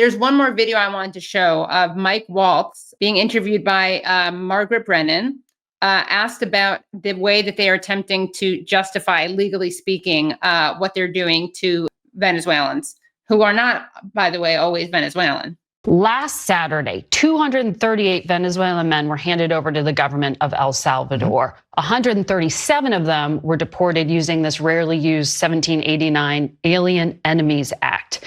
There's one more video I wanted to show of Mike Waltz being interviewed by Margaret Brennan, asked about the way that they are attempting to justify, legally speaking, what they're doing to Venezuelans, who are not, by the way, always Venezuelan. Last Saturday, 238 Venezuelan men were handed over to the government of El Salvador. 137 of them were deported using this rarely used 1789 Alien Enemies Act.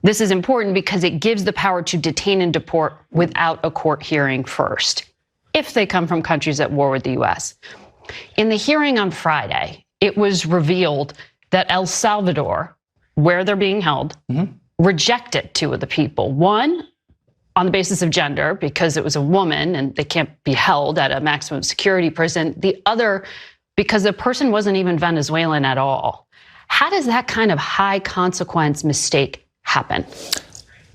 This is important because it gives the power to detain and deport without a court hearing first, if they come from countries at war with the U.S. In the hearing on Friday, it was revealed that El Salvador, where they're being held, rejected two of the people. One, on the basis of gender, because it was a woman and they can't be held at a maximum security prison. The other, because the person wasn't even Venezuelan at all. How does that kind of high consequence mistake happen?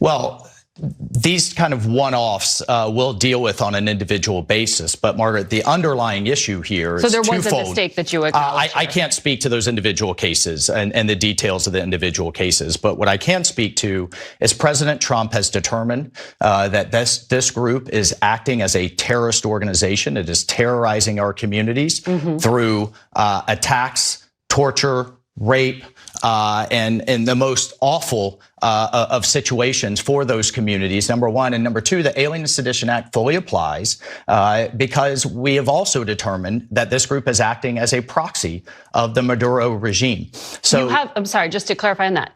Well, these kind of one-offs we'll deal with on an individual basis. But Margaret, the underlying issue here is twofold. So there was a mistake that you acknowledged. I can't speak to those individual cases and the details of the individual cases. But what I can speak to is President Trump has determined that this group is acting as a terrorist organization. It is terrorizing our communities through attacks, torture, rape, and the most awful of situations for those communities, number one. And number two, the Alien and Sedition Act fully applies because we have also determined that this group is acting as a proxy of the Maduro regime. So I'm sorry, just to clarify on that.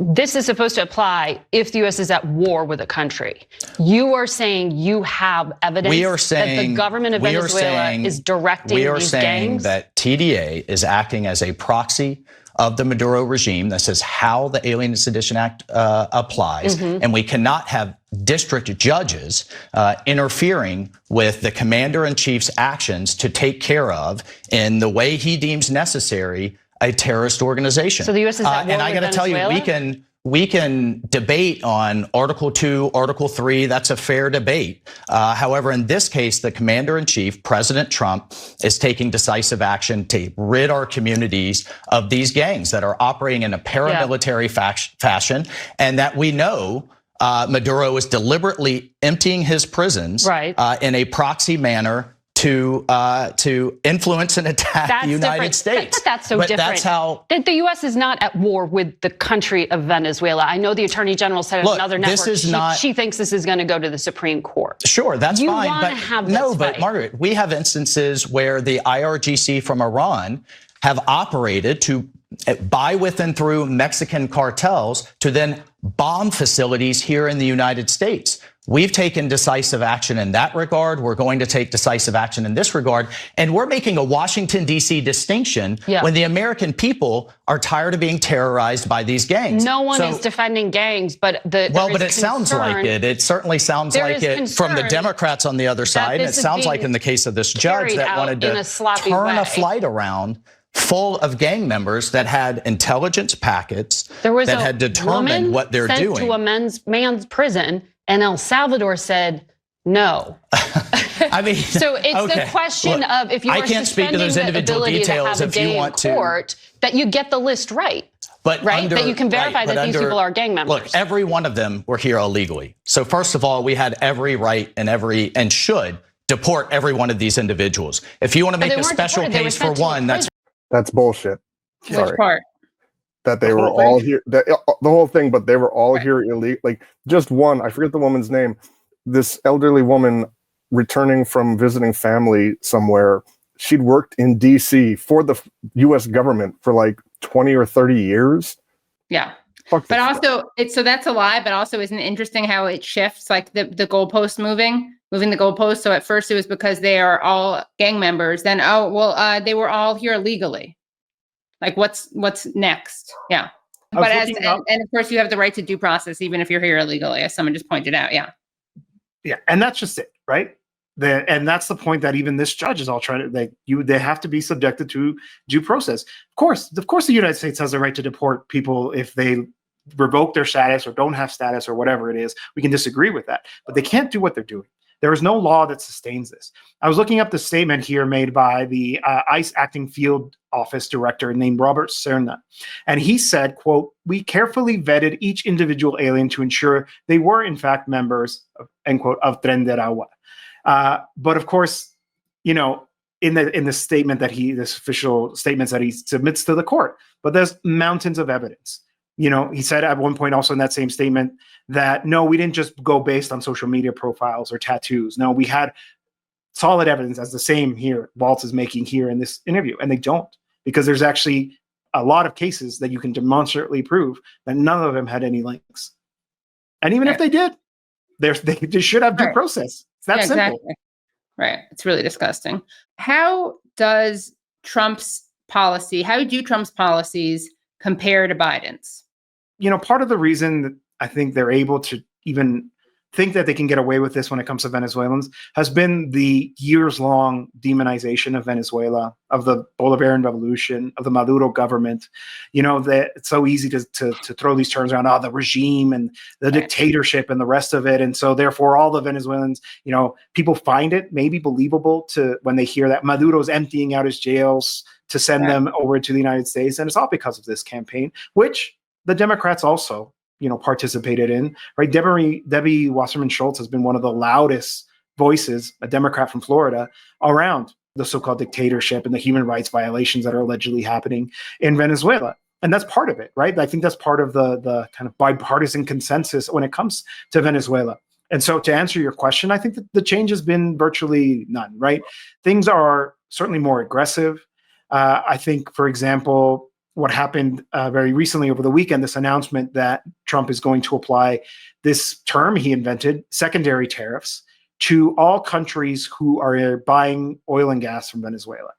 This is supposed to apply if the U.S. is at war with a country. You are saying you have evidence that the government of Venezuela is directing these gangs? We are saying that TDA is acting as a proxy of the Maduro regime. This is how the Alien and Sedition Act applies. And we cannot have district judges interfering with the commander-in-chief's actions to take care of, in the way he deems necessary, a terrorist organization. So the U.S. is at war and I got to tell you, we can debate on Article 2, Article 3. That's a fair debate. However, in this case, the commander-in-chief, President Trump, is taking decisive action to rid our communities of these gangs that are operating in a paramilitary fashion, and that we know Maduro is deliberately emptying his prisons in a proxy manner to influence and attack the United States. That's so different. That's how the U.S. is not at war with the country of Venezuela. I know the Attorney General said on another network she thinks this is going to go to the Supreme Court. Sure, that's fine. But Margaret, we have instances where the IRGC from Iran have operated to buy with and through Mexican cartels to then bomb facilities here in the United States. We've taken decisive action in that regard. We're going to take decisive action in this regard. And we're making a Washington, D.C. distinction when the American people are tired of being terrorized by these gangs. No one is defending gangs, but it sounds like it. It certainly sounds like it from the Democrats on the other side. It sounds like in the case of this judge that wanted to turn a flight around full of gang members that had intelligence packets that had determined what they're doing. To a man's prison. And El Salvador said no. I mean, so it's the question of if you are suspending the ability to have a day in court, that you get the list right. That you can verify that these people are gang members. Look, every one of them were here illegally. So first of all, we had every right and should deport every one of these individuals. If you want to make a special case for one, that's bullshit. Which part? That they were all here, the whole thing, but they were all here illegal. Like just one, I forget the woman's name, this elderly woman returning from visiting family somewhere. She'd worked in DC for the US government for like 20 or 30 years. Yeah. But also so that's a lie, but also isn't it interesting how it shifts, like the goalpost moving the goalpost. So at first it was because they are all gang members. Then, they were all here illegally. Like what's next? Yeah. But and of course you have the right to due process, even if you're here illegally, as someone just pointed out. Yeah. Yeah. And that's just it, right? And that's the point that even this judge is all trying to, they have to be subjected to due process. Of course, the United States has the right to deport people if they revoke their status or don't have status or whatever it is. We can disagree with that, but they can't do what they're doing. There is no law that sustains this. I was looking up the statement here made by the ICE acting field office director named Robert Serna. And he said, quote, "We carefully vetted each individual alien to ensure they were in fact members, end quote, of Tren de Aragua." But of course, you know, in the statement that this official statements that he submits to the court, but there's mountains of evidence. You know, he said at one point also in that same statement that, no, we didn't just go based on social media profiles or tattoos. No, we had solid evidence, as the same here Waltz is making here in this interview. And they don't, because there's actually a lot of cases that you can demonstrably prove that none of them had any links. And even if they did, they should have due process. It's that simple. Exactly. Right. It's really disgusting. How do Trump's policies compare to Biden's? You know, part of the reason that I think they're able to even think that they can get away with this when it comes to Venezuelans has been the years-long demonization of Venezuela, of the Bolivarian revolution, of the Maduro government. You know, that it's so easy to throw these terms around, the regime and the dictatorship and the rest of it. And so therefore all the Venezuelans, you know, people find it maybe believable to when they hear that Maduro's emptying out his jails to send them over to the United States. And it's all because of this campaign, which the Democrats also, you know, participated in, right? Debbie Wasserman Schultz has been one of the loudest voices, a Democrat from Florida, around the so-called dictatorship and the human rights violations that are allegedly happening in Venezuela. And that's part of it, right? I think that's part of the kind of bipartisan consensus when it comes to Venezuela. And so to answer your question, I think that the change has been virtually none, right? Things are certainly more aggressive. I think, for example, what happened very recently over the weekend, this announcement that Trump is going to apply this term he invented, secondary tariffs, to all countries who are buying oil and gas from Venezuela.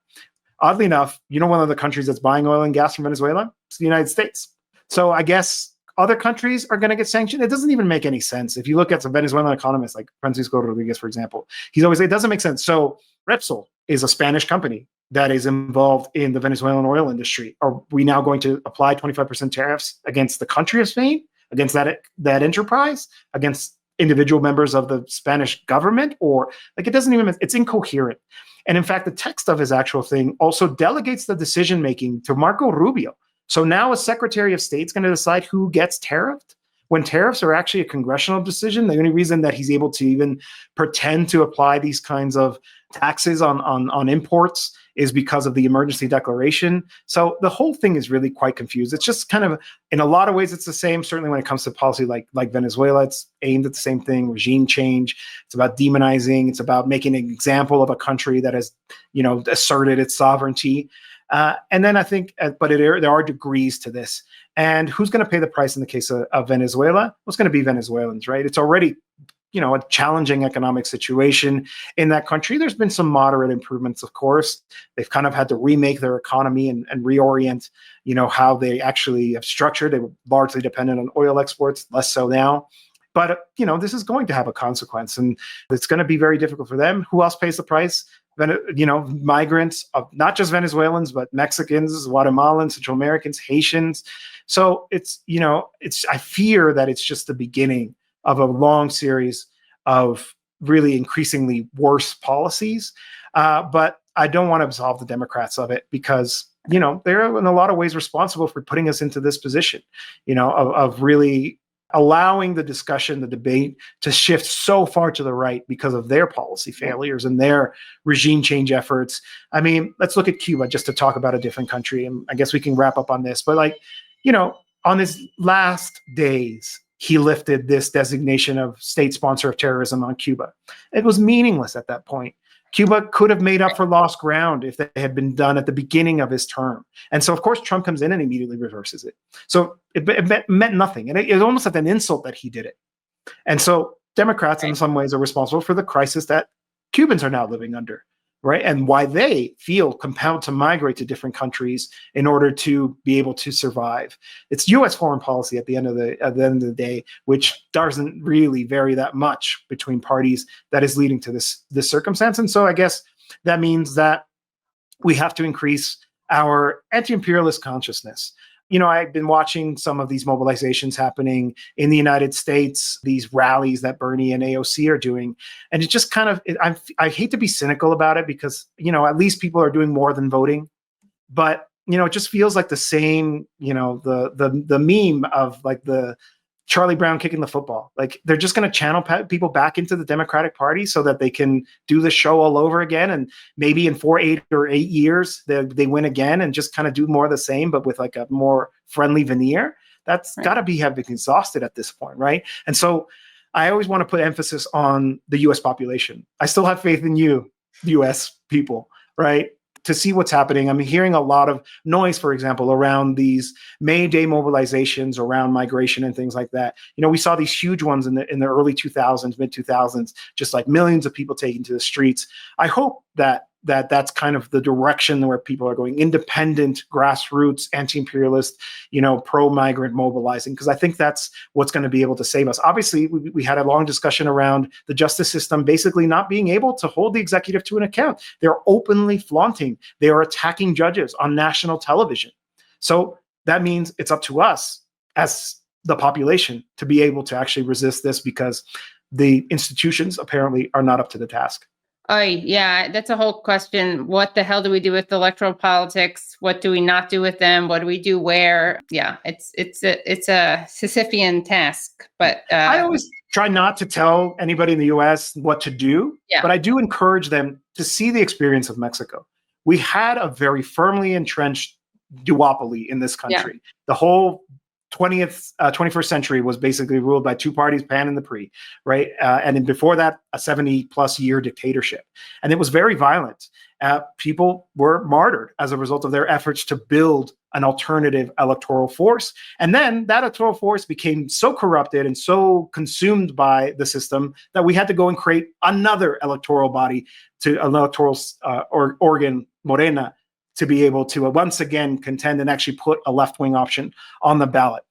Oddly enough, you know, one of the countries that's buying oil and gas from Venezuela is the United States. So I guess other countries are going to get sanctioned. It doesn't even make any sense. If you look at some Venezuelan economists like Francisco Rodriguez, for example, he's always saying it doesn't make sense. So Repsol is a Spanish company that is involved in the Venezuelan oil industry. Are we now going to apply 25% tariffs against the country of Spain, against that enterprise, against individual members of the Spanish government? Or like, it doesn't even, it's incoherent. And in fact, the text of his actual thing also delegates the decision-making to Marco Rubio. So now a Secretary of State's going to decide who gets tariffed, when tariffs are actually a congressional decision. The only reason that he's able to even pretend to apply these kinds of taxes on imports is because of the emergency declaration. So the whole thing is really quite confused. It's just kind of, in a lot of ways, it's the same. Certainly when it comes to policy like Venezuela, it's aimed at the same thing, regime change. It's about demonizing. It's about making an example of a country that has, you know, asserted its sovereignty. And then I think, but there are degrees to this. And who's going to pay the price in the case of Venezuela? Well, it's going to be Venezuelans, right? It's already, you know, a challenging economic situation in that country. There's been some moderate improvements, of course. They've kind of had to remake their economy and reorient, you know, how they actually have structured. They were largely dependent on oil exports, less so now. But, you know, this is going to have a consequence, and it's going to be very difficult for them. Who else pays the price? You know, migrants, not just Venezuelans, but Mexicans, Guatemalans, Central Americans, Haitians. So it's, you know, I fear that it's just the beginning of a long series of really increasingly worse policies. But I don't want to absolve the Democrats of it, because, you know, they're in a lot of ways responsible for putting us into this position, you know, of really allowing the discussion, the debate to shift so far to the right because of their policy failures and their regime change efforts. I mean, let's look at Cuba just to talk about a different country. And I guess we can wrap up on this. But, like, you know, on his last days, he lifted this designation of state sponsor of terrorism on Cuba. It was meaningless at that point. Cuba could have made up for lost ground if they had been done at the beginning of his term. And so, of course, Trump comes in and immediately reverses it. So it meant nothing. And it almost like an insult that he did it. And so Democrats, in some ways, are responsible for the crisis that Cubans are now living under, right? And why they feel compelled to migrate to different countries in order to be able to survive. It's U.S. foreign policy at the end of the day, which doesn't really vary that much between parties, that is leading to this circumstance. And so I guess that means that we have to increase our anti-imperialist consciousness. I've been watching some of these mobilizations happening in the United States, these rallies that Bernie and AOC are doing. And it just kind of, I hate to be cynical about it because, at least people are doing more than voting. But, it just feels like the same, the meme of like the Charlie Brown kicking the football. Like they're just going to channel people back into the Democratic Party so that they can do the show all over again. And maybe in 8 years, they win again and just kind of do more of the same, but with like a more friendly veneer. That's got to have been exhausted at this point, right? And so I always want to put emphasis on the U.S. population. I still have faith in you, U.S. people, right? To see what's happening. I'm hearing a lot of noise, for example, around these May Day mobilizations around migration and things like that. We saw these huge ones in the early 2000s, mid 2000s, just like millions of people taking to the streets. I hope that's kind of the direction where people are going, independent, grassroots, anti-imperialist, pro-migrant mobilizing, because I think that's what's going to be able to save us. Obviously, we had a long discussion around the justice system basically not being able to hold the executive to an account. They're openly flaunting. They are attacking judges on national television. So that means it's up to us as the population to be able to actually resist this because the institutions apparently are not up to the task. Oh, yeah, that's a whole question. What the hell do we do with electoral politics? What do we not do with them? What do we do where? Yeah, it's a Sisyphean task. But I always try not to tell anybody in the U.S. what to do, but I do encourage them to see the experience of Mexico. We had a very firmly entrenched duopoly in this country. Yeah. The whole 21st century was basically ruled by two parties, PAN and the PRI, right? And then before that, a 70+ year dictatorship. And it was very violent. People were martyred as a result of their efforts to build an alternative electoral force. And then that electoral force became so corrupted and so consumed by the system that we had to go and create another electoral body, an electoral organ, Morena, to be able to once again contend and actually put a left-wing option on the ballot.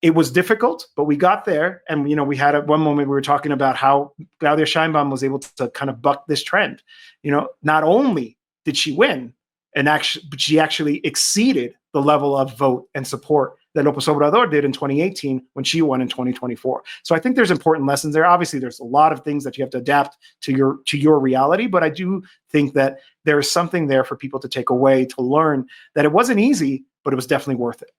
It was difficult, but we got there. And, we had at one moment, we were talking about how Claudia Sheinbaum was able to kind of buck this trend. Not only did she win, but she actually exceeded the level of vote and support that López Obrador did in 2018 when she won in 2024. So I think there's important lessons there. Obviously, there's a lot of things that you have to adapt to your reality, but I do think that there is something there for people to take away, to learn that it wasn't easy, but it was definitely worth it.